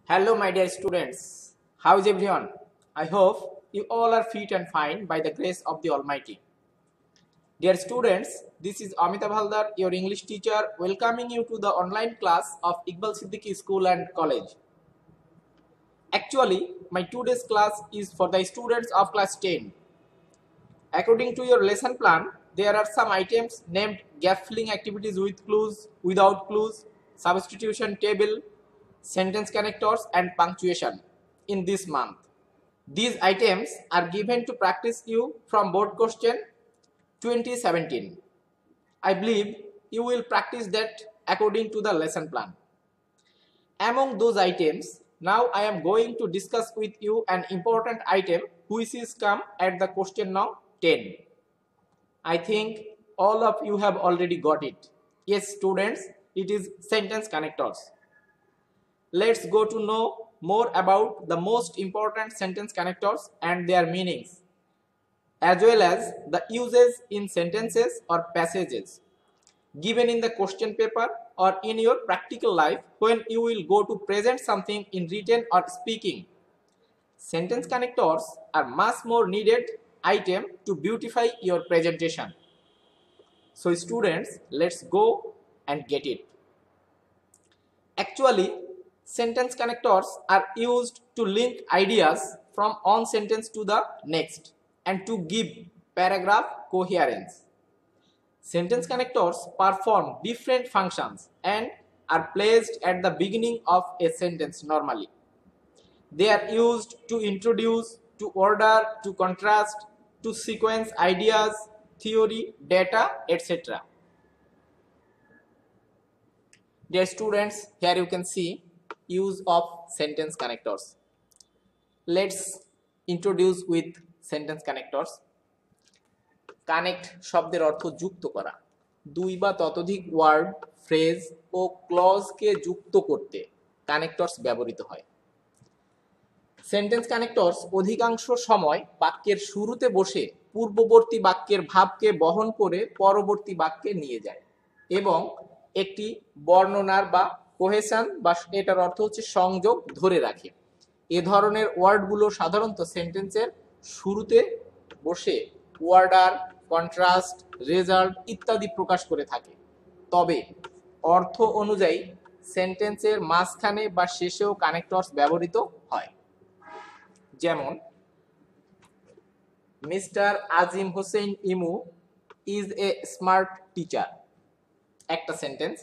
Hello, my dear students. How is everyone? I hope you all are fit and fine by the grace of the Almighty. Dear students, this is Amitabh Haldar, your English teacher, welcoming you to the online class of Iqbal Siddiqui School and College. Actually, my today's class is for the students of class 10. According to your lesson plan, there are some items named gap filling activities with clues, without clues, substitution table, sentence connectors and punctuation in this month. These items are given to practice you from board question 2017. I believe you will practice that according to the lesson plan. Among those items, now I am going to discuss with you an important item which is come at the question now 10. I think all of you have already got it. Yes, students, it is sentence connectors. Let's go to know more about the most important sentence connectors and their meanings, as well as the uses in sentences or passages given in the question paper or in your practical life when you will go to present something in written or speaking. Sentence connectors are much more needed item to beautify your presentation. So students, let's go and get it. Actually, sentence connectors are used to link ideas from one sentence to the next and to give paragraph coherence. Sentence connectors perform different functions and are placed at the beginning of a sentence normally. They are used to introduce, to order, to contrast, to sequence ideas, theory, data, etc. Dear students, here you can see use of sentence connectors. Let's introduce with sentence connectors. Connect শব্দের অর্থ যুক্ত করা, দুই বা ততোধিক word, phrase ও ক্লজকে যুক্ত করতে connectors ব্যবহৃত হয়। সেন্টেন্স কানেক্টরস অধিকাংশ সময় বাক্যের শুরুতে বসে পূর্ববর্তী বাক্যের ভাবকে বহন করে পরবর্তী বাক্যে নিয়ে যায় এবং একটি বর্ণনার বা কোহেশন বা এটার অর্থ হচ্ছে সংযোগ ধরে রাখে। এ ধরনের ওয়ার্ডগুলো সাধারণত সেন্টেন্সের শুরুতে বসে ওয়ার্ডার, কন্ট্রাস্ট, রেজাল্ট ইত্যাদি প্রকাশ করে থাকে, তবে অর্থ অনুযায়ী সেন্টেন্সের মাঝখানে বা শেষেও কানেক্টরস ব্যবহৃত হয়। যেমন মিস্টার আজিম হোসেন ইমু ইজ এ স্মার্ট টিচার, একটা সেন্টেন্স।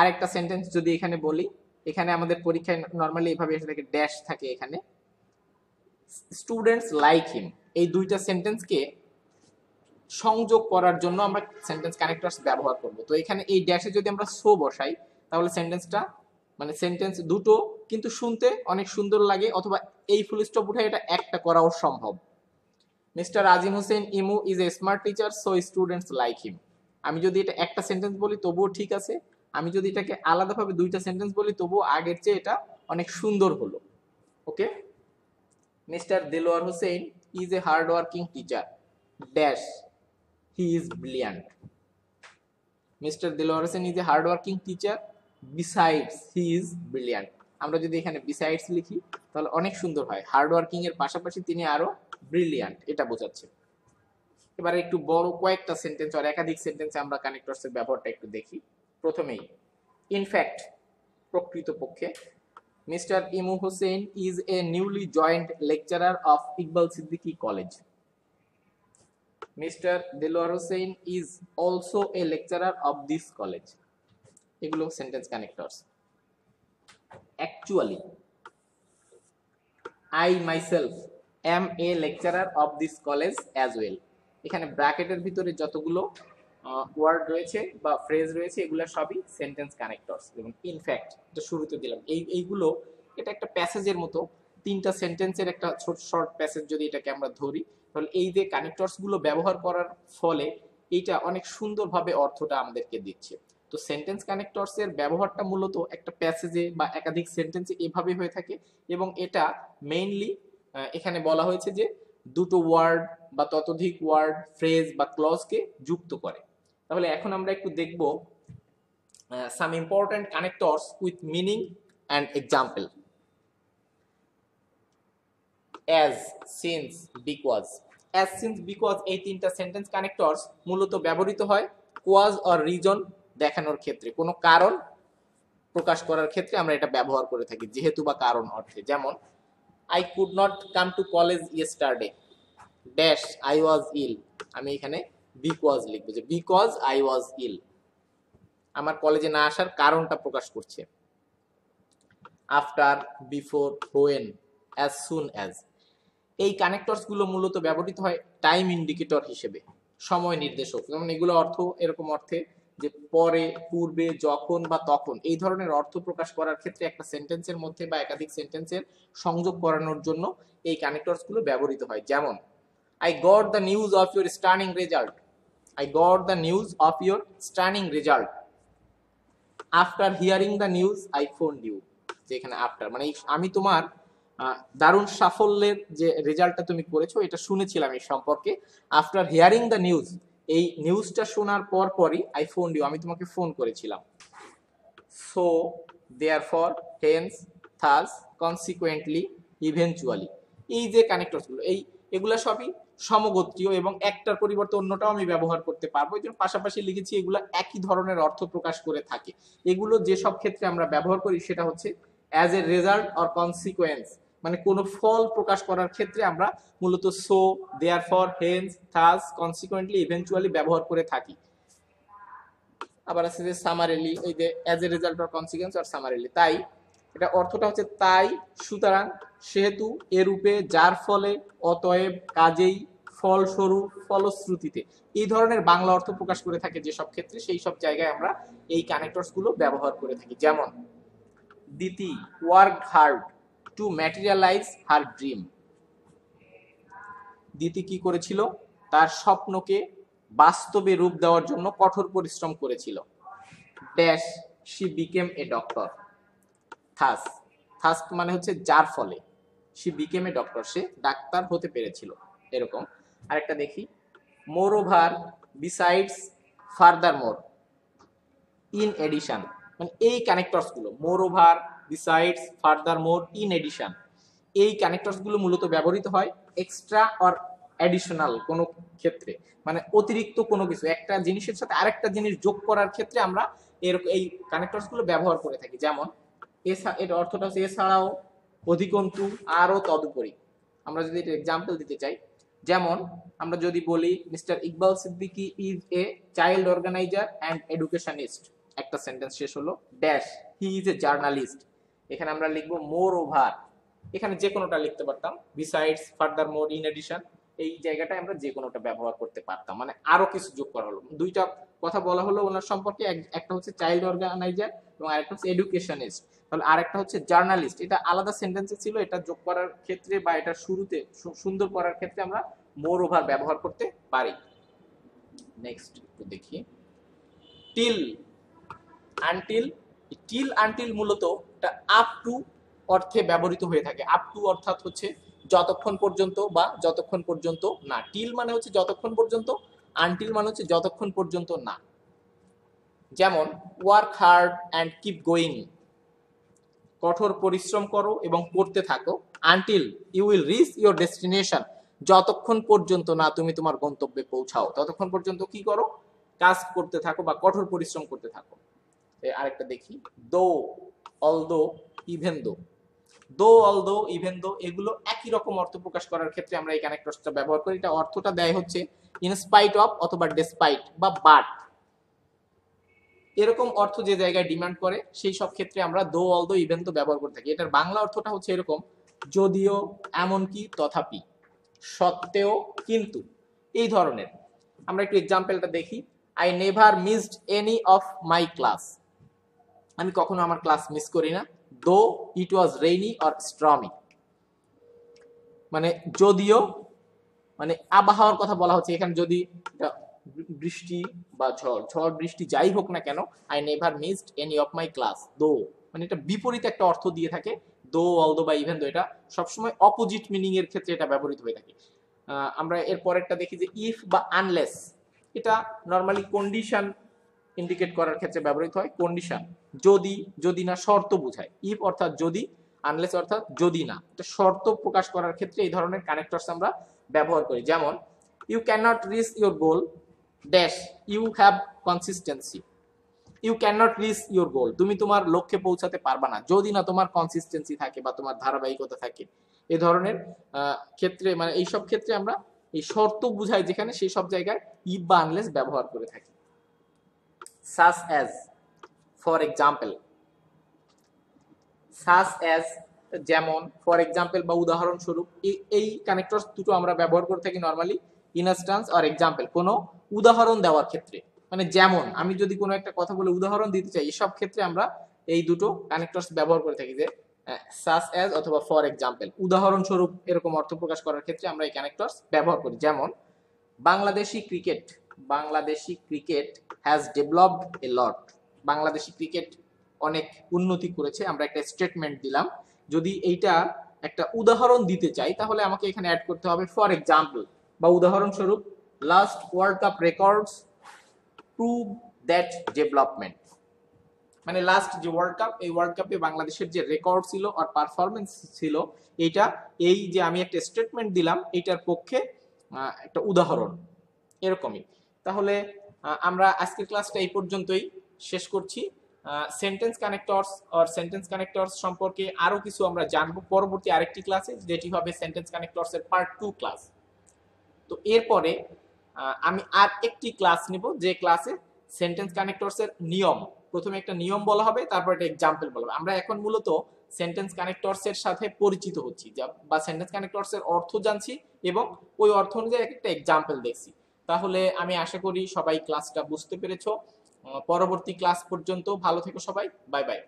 আরেকটা সেন্টেন্স যদি এখানে বলি, এখানে আমাদের পরীক্ষায় নরমালি এইভাবে এসে থাকে, ড্যাশ থাকে এখানে, স্টুডেন্টস লাইক হিম। এই দুইটা সেন্টেন্সকে সংযোগ করার জন্য আমরা সেন্টেন্স কানেক্টরস ব্যবহার করব। তো এখানে এই ড্যাশে যদি আমরা সো বসাই তাহলে সেন্টেন্সটা মানে সেন্টেন্স দুটো কিন্তু শুনতে অনেক সুন্দর লাগে, অথবা এই ফুল স্টপ উঠাই এটা একটা করাও সম্ভব। মিস্টার আজিম হোসেন ইমু is a smart teacher so students like him. আমি যদি এটা একটা সেন্টেন্স বলি তবুও ঠিক আছে, আমি যদি এটাকে আলাদাভাবে দুইটা সেন্টেন্স বলি তবুও আগের চেয়ে এটা অনেক সুন্দর হলো। Okay, mister Delwar Hossain is a hard working teacher dash he is brilliant. Mister Delwar Hossain is a hard working teacher besides he is brilliant. আমরা যদি এখানে বিসাইডস লিখি তাহলে অনেক সুন্দর হয়, হার্ড ওয়ার্কিং এর পাশাপাশি তিনি আরো ব্রিলিয়ান্ট এটা বোঝাচ্ছে। এবারে একটু বড় কয়েকটা সেন্টেন্স আর একাধিক সেন্টেন্সে আমরা কানেক্টরস এর ব্যবহারটা একটু দেখি। প্রথমেই ইনফ্যাক্ট, প্রকৃতপক্ষে, mister Imu Hossain is a newly joint lecturer of Iqbal Siddiqui college. Mister Delwar Hossain is also a lecturer of this college. এগুলো sentence connectors. Actually, I myself am a lecturer of this college as well. এখানে ব্র্যাকেটের ভিতরে যতগুলো ওয়ার্ড রয়েছে বা phrase রয়েছে এগুলো সবই সেন্টেন্স কানেক্টরস। যেমন ইনফ্যাক্ট, এটা শুরুতে দিলাম, এইগুলো এটা একটা প্যাসেজের মতো, তিনটা সেন্টেন্সের একটা ছোট শর্ট প্যাসেজ যদি এটাকে আমরা ধরি তাহলে এই যে কানেক্টরস গুলো ব্যবহার করার ফলে এইটা অনেক সুন্দরভাবে অর্থটা আমাদেরকে দিচ্ছে। তো সেন্টেন্স কানেক্টরস এর ব্যবহারটা মূলত একটা প্যাসেজে বা একাধিক সেন্টেন্সে এভাবে হয়ে থাকে, এবং এটা মেইনলি এখানে বলা হয়েছে যে দুটো ওয়ার্ড বা ততোধিক ওয়ার্ড, ফ্রেজ বা ক্লজকে যুক্ত করে। তাহলে এখন আমরা একটু দেখব some important connectors with meaning and example. As, since, because. As, since, because এই তিনটা সেন্টেন্স কানেক্টরস মূলত ব্যবহৃত হয় কজ অর রিজন দেখানোর ক্ষেত্রে, কোনো কারণ প্রকাশ করার ক্ষেত্রে আমরা এটা ব্যবহার করে থাকি যেহেতু বা কারণ অর্থে। যেমন I could not come to college yesterday dash I was ill, আমি এখানে because লিখবো যে because I was ill, আমার কলেজে না আসার কারণটা প্রকাশ করছে। After, before, when, as soon as, এই কানেক্টরস গুলো মূলত ব্যবহৃত হয় টাইম ইন্ডিকেটর হিসেবে, সময় নির্দেশক। যেমন এগুলো অর্থ এরকম অর্থে যে পরে, পূর্বে, যখন বা তখন, এই ধরনের অর্থ প্রকাশ করার ক্ষেত্রে একটা সেন্টেন্সের মধ্যে বা একাধিক সেন্টেন্সের সংযোগ করানোর জন্য এই কানেক্টরস গুলো ব্যবহৃত হয়। যেমন I got the news of your stunning result, I got the news of your stunning result, after hearing the news I phoned you, যেখানে আফটার মানে আমি তোমার দারুণ সাফল্যের যে রেজাল্টটা তুমি করেছো এটা শুনেছিলাম এই সম্পর্কে, আফটার হিয়ারিং দ্য নিউজ, এই নিউজটা শোনার পর পরই আই ফোনড ইউ, আমি তোমাকে ফোন করেছিলাম। So, therefore, hence, thus, consequently, eventually, এই যে কানেক্টরসগুলো এগুলো সবই সমগোত্রীয় এবং একটার পরিবর্তে অন্যটাও আমি ব্যবহার করতে পারবো, এই জন্য পাশাপাশি লিখেছি এগুলো একই ধরনের অর্থ প্রকাশ করে থাকে। এগুলো যেসব ক্ষেত্রে আমরা ব্যবহার করি সেটা হচ্ছে as a result or consequence, মানে কোনো ফল প্রকাশ করার ক্ষেত্রে আমরা মূলত so, therefore, hence, thus, consequently, eventually ব্যবহার করে থাকি। আবার আছে যে সামারিলি, এই যে as a result or consequence or summarily, তাই এটা অর্থটা হচ্ছে তাই, সুতরাং, সেহেতু, এরূপে, যার ফলে, অতএব, কাজেই, ফলস্বরূপ, ফলশ্রুতিতে, এই ধরনের বাংলা অর্থ প্রকাশ করে থাকে যেসব ক্ষেত্রে সেই সব জায়গায় আমরা এই কানেক্টরস গুলো ব্যবহার করে থাকি। যেমন দিতি work hard to materialise her dream, দিতি কি করেছিল, তার স্বপ্নকে বাস্তবে রূপ দেওয়ার জন্য কঠোর পরিশ্রম করেছিল। Dash she became a doctor, thus, thus মানে হচ্ছে যার ফলে, শি বিকেম এ ডক্টর, সে ডাক্তার হতে পেরেছিল, এরকম। আরেকটা দেখি, moreover, besides, furthermore, in addition, মানে এই কানেক্টরস গুলো moreover, besides, furthermore, in addition, এই কানেক্টরস গুলো মূলত ব্যবহৃত হয় এক্সট্রা অর অ্যাডিশনাল কোনো ক্ষেত্রে, মানে অতিরিক্ত কোনো কিছু একটা জিনিসের সাথে আরেকটা জিনিস যোগ করার ক্ষেত্রে আমরা এই কানেক্টরস গুলো ব্যবহার করে থাকি। যেমন এর অর্থটা হচ্ছে এছাড়াও, অধিকন্তু, আরও, তদুপরি। আমরা যদি এটা এক্সাম্পল দিতে চাই, যেমন আমরা যদি বলি mister Iqbal Siddiqui is a child organiser and educationist, একটা সেন্টেন্স শেষ হলো, dash he is a journalist, এখানে আমরা লিখবো মোর ওভার, এখানে যে কোনোটা লিখতে পারতাম, besides, furthermore, in addition, এই জায়গাটায় আমরা যে কোনোটা ব্যবহার করতে পারতাম, মানে আরো কিছু যোগ করা হলো। দুইটা কথা বলা হলো ওনার সম্পর্কে, একটা হচ্ছে চাইল্ড অর্গানাইজার এবং আরেকটা হচ্ছে এডুকেশনিস্ট, তাহলে আরেকটা হচ্ছে জার্নালিস্ট, এটা আলাদা সেন্টেন্সে ছিল, এটা যোগ করার ক্ষেত্রে বা এটা শুরুতে সুন্দর করার ক্ষেত্রে আমরা মোর ওভার ব্যবহার করতে পারি। নেক্সট একটু দেখি, টিল, আনটিল, টিল আনটিল মূলত এটা আপ টু অর্থে ব্যবহৃত হয়ে থাকে। আপ টু অর্থাৎ হচ্ছে যতক্ষণ পর্যন্ত বা যতক্ষণ পর্যন্ত না, টিল মানে হচ্ছে যতক্ষণ পর্যন্ত, আনটিল মানে হচ্ছে যতক্ষণ পর্যন্ত না। যেমন work hard and keep going, কঠোর পরিশ্রম করো এবং করতে থাকো, until you will reach your destination, যতক্ষণ পর্যন্ত না তুমি তোমার গন্তব্যে পৌঁছাও ততক্ষণ পর্যন্ত কি করো, কাজ করতে থাকো বা কঠোর পরিশ্রম করতে থাকো। আরেকটা দেখি, দো, অলদো, ইভেন দো, দো, অলদো, ইভেন দো, এগুলো একই রকম অর্থ প্রকাশ করার ক্ষেত্রে আমরা এই কানেক্টরসটা ব্যবহার করি। এটা অর্থটা দেয় হচ্ছে ইন স্পাইট অফ অথবা ডেসপাইট বা বাট, এরকম অর্থ যে জায়গায় ডিমান্ড করে সেই সব ক্ষেত্রে আমরা দো, অলদো, ইভেন দো ব্যবহার করে থাকি। এটার বাংলা অর্থটা হচ্ছে এরকম, যদিও, এমনকি, তথাপি, সত্ত্বেও, কিন্তু, এই ধরনের। আমরা একটু এক্সাম্পলটা দেখি, I never missed any of my class, আমি কখনো আমার ক্লাস মিস করি না, দো ইট ওয়াজ রেইনি অর স্টর্মি, মানে যদিও, মানে আবহাওয়ার কথা বলা হচ্ছে এখানে, যদি বৃষ্টি বা ঝড় বৃষ্টি যাই হোক না কেন, I never missed any of my class, দো, মানে এটা বিপরীত একটা অর্থ দিয়ে থাকে, দো, অলদো বা ইভেন দো, এটা সবসময় অপোজিট মিনিং এর ক্ষেত্রে এটা ব্যবহৃত হয়ে থাকে। আমরা এর পরেরটা দেখি যে ইফ বা আনলেস, এটা নর্মালি কন্ডিশন ইন্ডিকেট করার ক্ষেত্রে ব্যবহৃত হয়। কন্ডিশন যদি, যদি না শর্ত বোঝায়। ইফ অর্থাৎ যদি, আনলেস অর্থাৎ যদি না, এটা শর্ত প্রকাশ করার ক্ষেত্রে এই ধরনের কানেক্টরস আমরা ব্যবহার করি। যেমন you can not reach your goal dash you have consistency. You can not reach your goal, তুমি তোমার লক্ষ্যে পৌঁছাতে পারবা না যদি না তোমার কনসিস্টেন্সি থাকে বা তোমার ধারাবাহিকতা থাকে। এই ধরনের ক্ষেত্রে মানে এইসব ক্ষেত্রে আমরা এই শর্ত বুঝাই যেখানে, সেই সব জায়গায় ইফ বা আনলেস ব্যবহার করে থাকি। Such as, for example. Such as যেমন, ফর এক্সাম্পল বা উদাহরণস্বরূপ, এই কানেক্টরস দুটো আমরা ব্যবহার করে থাকি নরমালি ইনস্ট্যান্স আর এক্সাম্পল, কোনো উদাহরণ দেওয়ার ক্ষেত্রে। মানে যেমন আমি যদি কোনো একটা কথা বলে উদাহরণ দিতে চাই, এসব ক্ষেত্রে আমরা এই দুটো কানেক্টরস ব্যবহার করে থাকি, যে সাচ অ্যাজ অথবা ফর এক্সাম্পল, উদাহরণস্বরূপ এরকম অর্থ প্রকাশ করার ক্ষেত্রে আমরা এই কানেক্টরস ব্যবহার করি। যেমন Bangladeshi cricket, Bangladeshi cricket has developed A lot, Bangladeshi cricket অনেক উন্নতি করেছে, আমরা একটা স্টেটমেন্ট দিলাম। যদি এইটা একটা উদাহরণ দিতে চাই তাহলে আমাকে এখানে অ্যাড করতে হবে ফর এক্সাম্পল বা উদাহরণস্বরূপ, last world cup records prove that development. মানে লাস্ট যে ওয়ার্ল্ড কাপ, এই ওয়ার্ল্ড কাপে বাংলাদেশের যে রেকর্ড ছিল আর পারফরমেন্স ছিল, এইটা এই যে আমি একটা স্টেটমেন্ট দিলাম এইটার পক্ষে একটা উদাহরণ, এরকমই। তাহলে আমরা আজকের ক্লাসটা এই পর্যন্তই শেষ করছি। সেন্টেন্স কানেক্টরস আর সেন্টেন্স কানেক্টরস সম্পর্কে আরো কিছু আমরা জানবো পরবর্তী আরেকটি ক্লাসে, যেটি হবে সেন্টেন্স কানেক্টরস এর পার্ট 2 ক্লাস। তো এরপরে আমি আর একটি ক্লাস নিব, যে ক্লাসে সেন্টেন্স কানেক্টরস এর নিয়ম, প্রথমে একটা নিয়ম বলা হবে, তারপর একটা এক্সাম্পল বলা হবে। আমরা এখন মূলত সেন্টেন্স কানেক্টরস এর সাথে পরিচিত হচ্ছি, বা সেন্টেন্স কানেক্টরস এর অর্থ জানছি এবং ওই অর্থ অনুযায়ী একটা এক্সাম্পল দেখছি। তাহলে আমি আশা করি সবাই ক্লাসটা বুঝতে পেরেছো। পরবর্তী ক্লাস পর্যন্ত ভালো থেকো সবাই, বাই বাই।